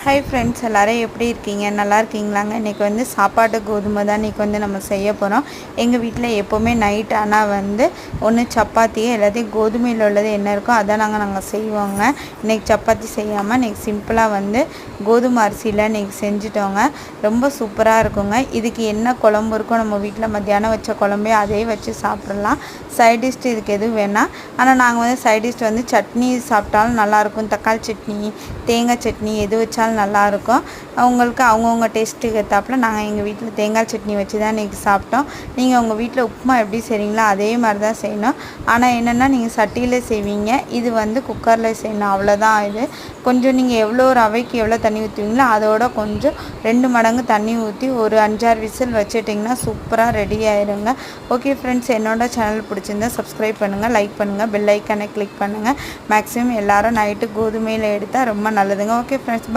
Hi friends, எல்லோரும் எப்படி இருக்கீங்க? நல்லா இருக்கீங்களாங்க? இன்றைக்கி வந்து சாப்பாட்டு கோதுமை தான் இன்றைக்கி வந்து நம்ம செய்ய போகிறோம். எங்கள் வீட்டில் எப்போவுமே நைட் ஆனால் வந்து ஒன்று சப்பாத்தியே எல்லாத்தையும் கோதுமையில் உள்ளது என்ன இருக்கோ அதை நாங்கள் செய்வோங்க. இன்றைக்கி சப்பாத்தி செய்யாமல் இன்றைக்கி சிம்பிளாக வந்து கோதுமை அரிசியில் இன்றைக்கி செஞ்சுட்டோங்க. ரொம்ப சூப்பராக இருக்குங்க. இதுக்கு என்ன குழம்பு இருக்கோ நம்ம வீட்டில் மத்தியானம் வச்ச குழம்பே அதே வச்சு சாப்பிட்றலாம். சைட் டிஷ் இதுக்கு எதுவும் வேணாம். ஆனால் நாங்கள் வந்து சைட் டிஷ் வந்து சட்னி சாப்பிட்டாலும் நல்லாயிருக்கும். தக்காளி சட்னி, தேங்காய் சட்னி எது வச்சாலும் நல்லாயிருக்கும். அவங்களுக்கு அவங்கவுங்க டேஸ்ட்டுக்கு ஏற்றாப்புல நாங்கள் எங்கள் வீட்டில் தேங்காய் சட்னி வச்சு தான் இன்றைக்கி சாப்பிட்டோம். நீங்கள் உங்கள் வீட்டில் உப்புமா எப்படி செய்கிறீங்களோ அதே மாதிரி தான் செய்யணும். ஆனால் என்னென்னா நீங்கள் சட்டியில் செய்வீங்க, இது வந்து குக்கரில் செய்யணும், அவ்வளோதான். இது கொஞ்சம் நீங்கள் எவ்வளோ ரவைக்கு எவ்வளோ தண்ணி ஊற்றுவீங்களோ அதோட கொஞ்சம் 2 மடங்கு தண்ணி ஊற்றி ஒரு 5-6 விசில் வச்சுட்டிங்கன்னா சூப்பராக ரெடி ஆயிருங்க. ஓகே ஃப்ரெண்ட்ஸ், என்னோட சேனல் பிடிச்சிருந்தா சப்ஸ்கிரைப் பண்ணுங்கள், லைக் பண்ணுங்கள், பெல் ஐக்கானை கிளிக் பண்ணுங்கள். மேக்ஸிமம் எல்லோரும் நைட்டு கோதுமையில் எடுத்தால் ரொம்ப நல்லதுங்க. ஓகே ஃப்ரெண்ட்ஸ், பாய்.